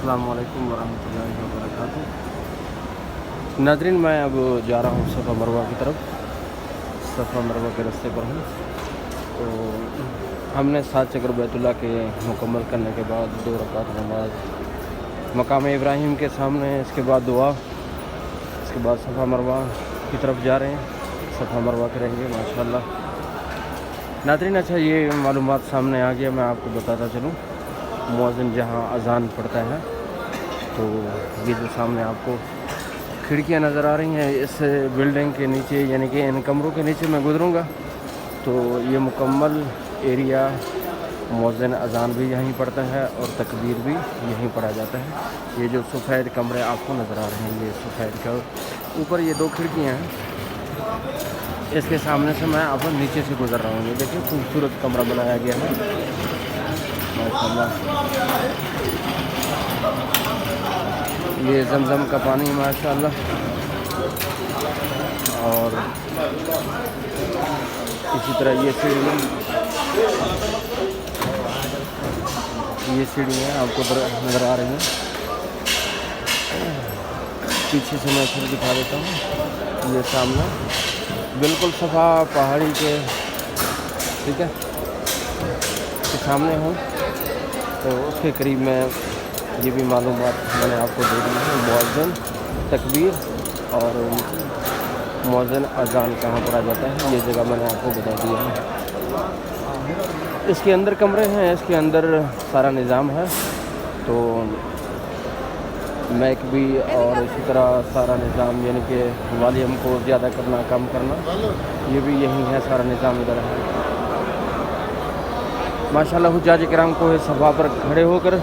अस्सलाम वालेकुम वरहमतुल्लाहि वबरकातुहू। नाज़रीन, मैं अब जा रहा हूँ सफ़ा मरवा की तरफ। सफ़ा मरवा के रास्ते पर हूँ। तो हमने 7 चक्कर बैतुल्लाह के मुकम्मल करने के बाद 2 रकात नमाज मकाम इब्राहिम के सामने, इसके बाद दुआ, इसके बाद सफ़ा मरवा की तरफ जा रहे हैं। सफ़ा मरवा करेंगे माशाअल्लाह। नाज़रीन, अच्छा ये मालूमात सामने आ गया, मैं आपको बताता चलूँ। मुअज़्ज़िन जहाँ अज़ान पढ़ता है, तो ये जो सामने आपको खिड़कियाँ नज़र आ रही हैं, इस बिल्डिंग के नीचे, यानी कि इन कमरों के नीचे मैं गुज़रूँगा तो ये मुकम्मल एरिया मुअज़्ज़िन अज़ान भी यहीं पढ़ता है और तकबीर भी यहीं पढ़ा जाता है। ये जो सफ़ेद कमरे आपको नज़र आ रहे हैं, ये सफ़ेद का ऊपर ये 2 खिड़कियाँ हैं, इसके सामने से मैं अब नीचे से गुज़र रहा हूँ। ये देखिए खूबसूरत कमरा बनाया गया है माशाअल्लाह। ये ज़मज़म का पानी माशाअल्लाह। और इसी तरह ये सीढ़ियाँ आपको नज़र आ रही हैं। पीछे से मैं फिर दिखा देता हूँ। ये सामने बिल्कुल सफ़ा पहाड़ी के, ठीक है, के सामने हूँ, तो उसके करीब में ये भी मालूमात मैंने आपको दे दी है। मुअज़्ज़िन तकबीर और मुअज़्ज़िन अज़ान कहाँ पढ़ा जाता है, ये जगह मैंने आपको बता दिया है। इसके अंदर कमरे हैं, इसके अंदर सारा निज़ाम है, तो मैक भी और इसी तरह सारा निज़ाम, यानी कि वॉल्यूम को ज़्यादा करना कम करना, ये भी यही है, सारा निज़ाम इधर है माशाअल्लाह। हुज्जाज किराम को सफ़ा पर खड़े होकर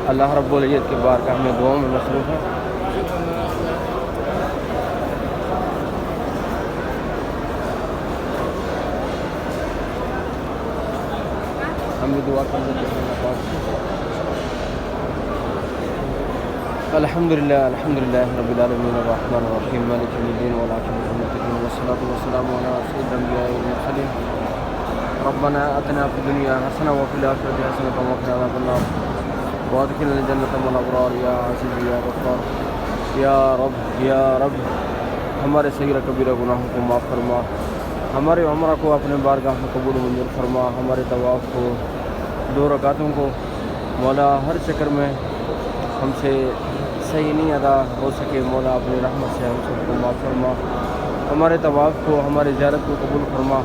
अल्लाह रब्बुल इज़्ज़त के बारगाह में दुआओं में मसरूफ़ है। हम भी दुआ कर देते हैं अल्हम्दुलिल्लाह रब्बिल आलमीन अर्रहमानिर रहीम मालिकि यौमिद्दीन वल आक़िबतु लिल मुत्तक़ीन वस्सलातु वस्सलामु अला सय्यिदिल अंबिया'i वल मुरसलीन रब्बना आतिना फिद दुनिया हसनह व फिल आखिरति हसनह व क़िना अज़ाबन नार वअदखिलना जन्नत मअल अबरार या अज़ीज़ या गफ़्फ़ार। या रब हमारे सगीरा कबीरा गुनाहों को माफ़ फरमा, हमारे उम्रा को अपने बारगाह में कबूल मंजूर फरमा, हमारे तवाफ़ को, 2 रकातों को मौला हर चक्कर में हमसे सही नहीं अदा हो सके, मौला अपनी रहमत से हम सबको माफ़ फरमा, हमारे तवाफ़ को, हमारे ज़ियारत को कबूल फरमा।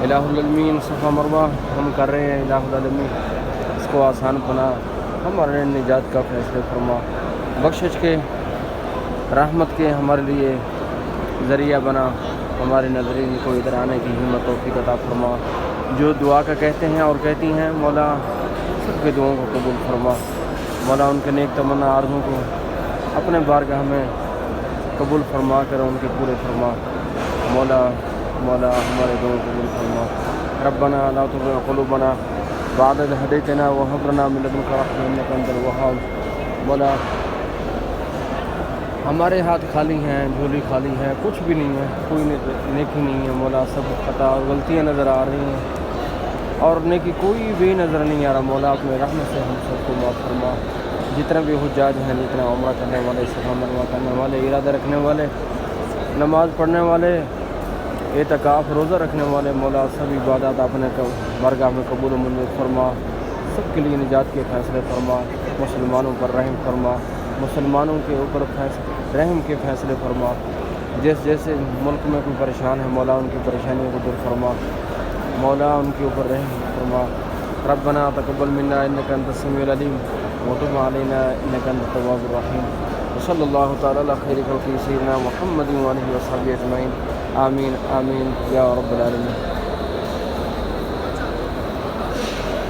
इलाहुल आलमीन सफ़ा मरवा हम कर रहे हैं, इलाहुल आलमीन इसको आसान बना, हमारे निजात का फैसले फरमा, बख्शिश के, रहमत के हमारे लिए ज़रिया बना, हमारे नज़रीन को इधर आने की हिम्मत तौफ़ीक़ अता फरमा। जो दुआ का कहते हैं और कहती हैं, मौला सबके दुआओं को कबूल फरमा, मौला उनके नेक तमन्ना आरज़ों को अपने बारगाह में कबूल फरमा कर उनके पूरे फरमा। मौला हमारे दुआओं को कबूल फरमा। रब्बना ला तुज़िग़ क़ुलूबना बअद इज़ हदैतना व हब लना मिन लदुनका रहमतन इन्नका अंतल वहाब। मौला हमारे हाथ खाली हैं, झोली खाली है, कुछ भी नहीं है, कोई नेकी नहीं है मौला, सब खता और गलतियाँ नज़र आ रही हैं और नेकी कोई भी नज़र नहीं आ रहा। मौला अपने रहमत से हम सबको माफ़ फरमा। जितने भी हुज्जाज हैं, जितना उम्रा करने वाले, सफ़ा मरवा करने वाले, इरादा रखने वाले, नमाज़ पढ़ने वाले, एतकाफ़ रोज़ा रखने वाले, मौला सब इबादत अपने बारगाह में कबूल मंजूर फरमा, सबके लिए निजात के फ़ैसले फरमा, मुसलमानों पर रहम फरमा, मुसलमानों के ऊपर रहम के फ़ैसले फरमा। जैसे मुल्क में कोई परेशान है, मौला उनकी परेशानियों को दूर फरमा, मौला उनके ऊपर रहम फरमा। रब्बना तक़ब्बल मिन्ना इन्नका अंतस समीउल अलीम व तुब अलैना इन्नका अंतत तव्वाबुर रहीम। सल्लल्लाहु तआला अला खैरि ख़ल्क़ि सय्यिदिना मुहम्मदिन व आलिहि व सहबिहि अजमईन। आमीन आमीन या रब्बल आलमीन।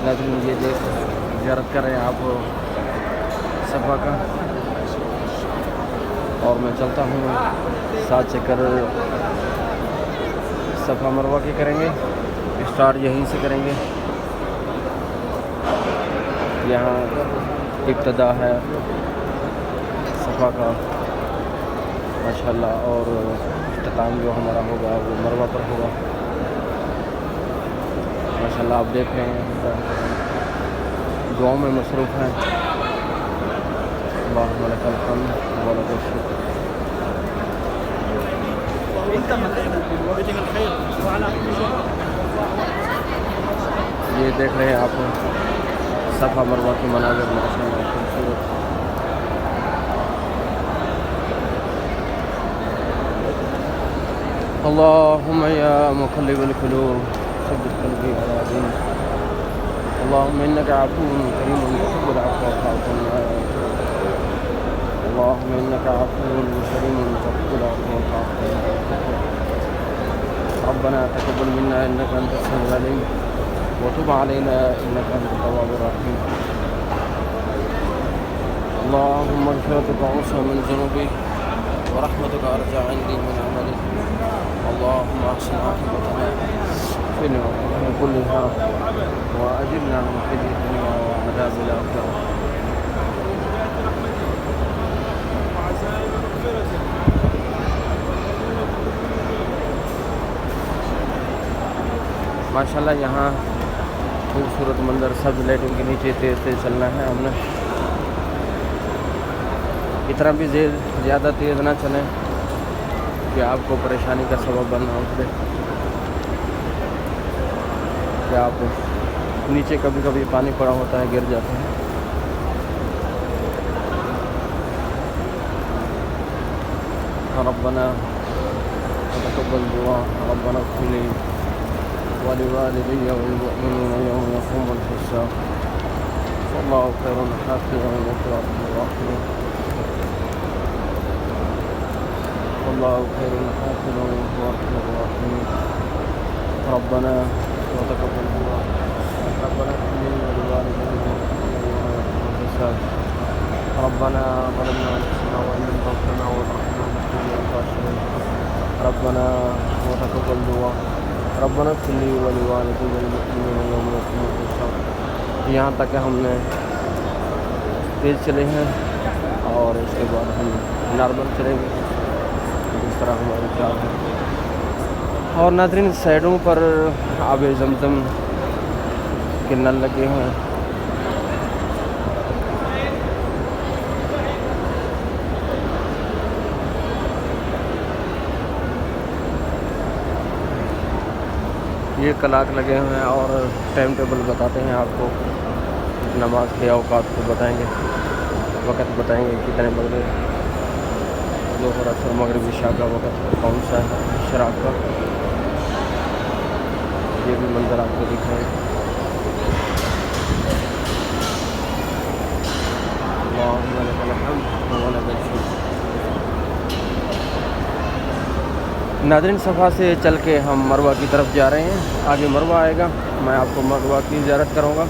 नाज़रीन, ये देख ज़ियारत कर रहे हैं आप सफ़ा का, और मैं चलता हूँ 7 चक्कर सफ़ा मरवा के करेंगे, स्टार्ट यहीं से करेंगे। यहाँ इब्तिदा है सफ़ा का माशाअल्लाह, और इख्तिताम जो हमारा होगा वो मरवा पर होगा माशाअल्लाह। आप देख रहे हैं दुआओं में मसरूफ़ हैं। اللهم لك الحمد ولك الشكر. یہ دیکھ رہے ہیں آپ صفا مروہ کی مناظر ماشاءاللہ خوبصورت. اللهم يا مقلب القلوب ثبت قلبي على دينك. اللهم انك عفو كريم تحب العفو فاعف عنا. اللهم انك عفو كريم تحب العفو فاعف عنا. ربنا تقبل منا انك انت السميع العليم وتب علينا انك انت التواب الرحيم. اللهم مغفرتك اوسع من ذنوبي ورحمتك ارجع عندي من عملي. اللهم احسن عاقبتنا في الامور كلها واجرنا من خزي الدنيا وعذاب الاخره. ماشاءاللہ یہاں خوبصورت منظر سب لائٹنگ کے نیچے تیز تیز چلنا ہے ہم نے. اتنا بھی زیادہ تیز نہ چلیں کہ آپ کو پریشانی کا سبب بننا اترے، کہ آپ نیچے کبھی کبھی پانی پڑا ہوتا ہے گر جاتے ہیں. ربنا تقبل دعاء ربنا اغفر لي ولوالدي والمؤمنين يوم يقوم الحساب. والله خير حافظا وهو الرحيم. والله خير حافظا وهو الرحيم. ربنا وتقبل دعاء ربنا اغفر لي ولوالدي والمؤمنين الحساب. ربنا ظلمنا انفسنا وان لم تغفر لنا وترحمنا لنكن من الخاسرين. ربنا وتقبل دعاء ربنا اغفر لي ولوالدي والمؤمنين يوم يقوم الحساب. یہاں تک ہم نے تیز چلے ہیں اور اس کے بعد ہم نارمل چلیں گے جس طرح ہمارے خیال ہے. اور ناظرین سائڈوں پر آب زمزم کے نل لگے ہوئے ہیں. یہ کلاک لگے ہوئے ہیں اور ٹائم ٹیبل بتاتے ہیں آپ کو. نماز کے اوقات کو بتائیں گے، وقت بتائیں گے کتنے بجے ظہر اثر مغرب عشاء کا وقت کون سا ہے اشراق کا. یہ بھی منظر آپ کو دکھ رہے ہیں. اللهم لك الحمد ولك الشكر. ناظرین صفا سے چل کے ہم مروہ کی طرف جا رہے ہیں. آگے مروہ آئے گا، میں آپ کو مروہ کی زیارت کروں گا.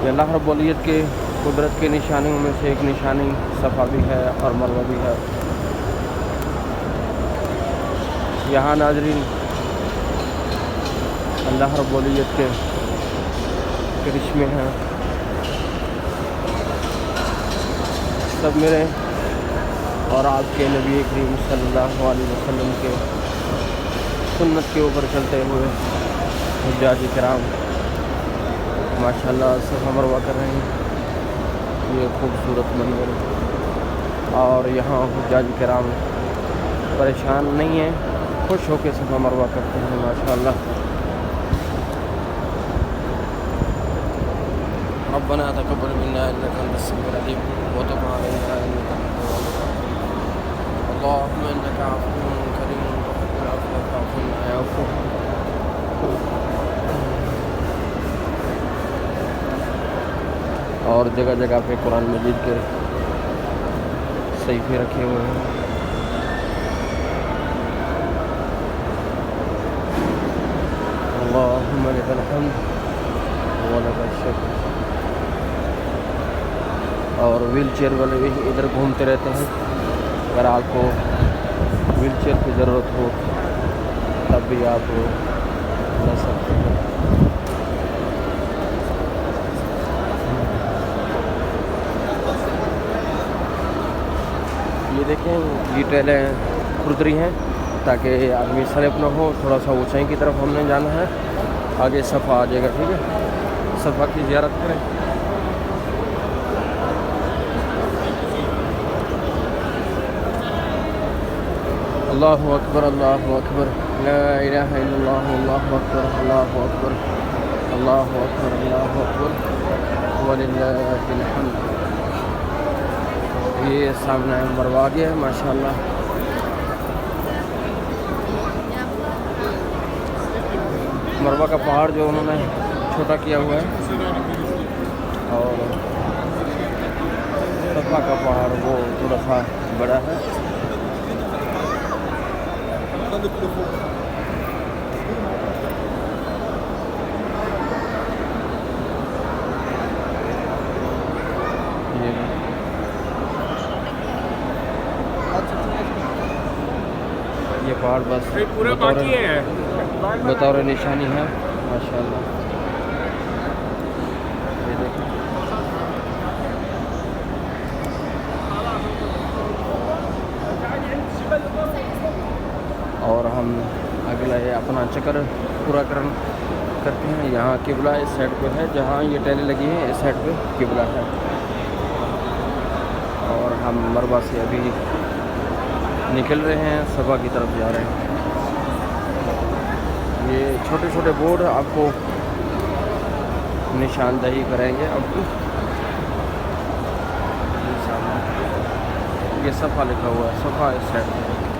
یہ اللہ رب العزت کے قدرت کے نشانیوں میں سے ایک نشانی صفا بھی ہے اور مروہ بھی ہے. یہاں ناظرین اللہ رب العزت کے کرشمے ہیں. سب میرے اور آپ کے نبی کریم صلی اللہ علیہ وسلم کے سنت کے اوپر چلتے ہوئے حجاج کرام ماشاءاللہ صفا مروہ کر رہے ہیں. یہ خوبصورت منظر اور یہاں حجاج کرام پریشان نہیں ہیں، خوش ہو کے صفا مروہ کرتے ہیں ماشاءاللہ. ربنا تقبل منا انك انت السميع العليم وتب علينا انك انت التواب الرحيم. اللهم انك عفو كريم تحب العفو فاعف عنا يا عفو. اور جگہ جگہ پہ قرآن مجید کے صحیفے رکھے ہوئے ہیں. اللهم لك الحمد ولك الشكر. اور ویل چیئر والے بھی ادھر گھومتے رہتے ہیں. اگر آپ کو ویل چیئر کی ضرورت ہو تب بھی آپ لے سکتے ہیں. یہ دیکھیں یہ ٹیلیں کھردری ہیں تاکہ آدمی سلپ نہ ہو. تھوڑا سا اونچائی کی طرف ہم نے جانا ہے. آگے صفا آ جائے گا. ٹھیک ہے، صفا کی زیارت کریں. اللہ اکبر اللہ اکبر لا الہ الا اللہ اللہ اکبر اللہ اکبر اللہ اکبر اللہ اکبر وللہ الحمد. یہ سامنے مروا گیا ہے ماشاءاللہ. مروا کا پہاڑ جو انہوں نے چھوٹا کیا ہوا ہے اور صفا کا پہاڑ وہ تھوڑا سا بڑا ہے. یہ پہاڑ بس بطور نشانی ہے ماشاءاللہ. یہ دیکھیں اور ہم اگلا یہ اپنا چکر پورا کرتے ہیں. یہاں قبلہ اس سائڈ پہ ہے جہاں یہ ٹیلیں لگی ہیں اس سائڈ پہ قبلہ ہے اور ہم مروا سے ابھی نکل رہے ہیں صفا کی طرف جا رہے ہیں. یہ چھوٹے چھوٹے بورڈ آپ کو نشاندہی کریں گے. اب یہ صفا لکھا ہوا ہے, صفا اس سائڈ پہ.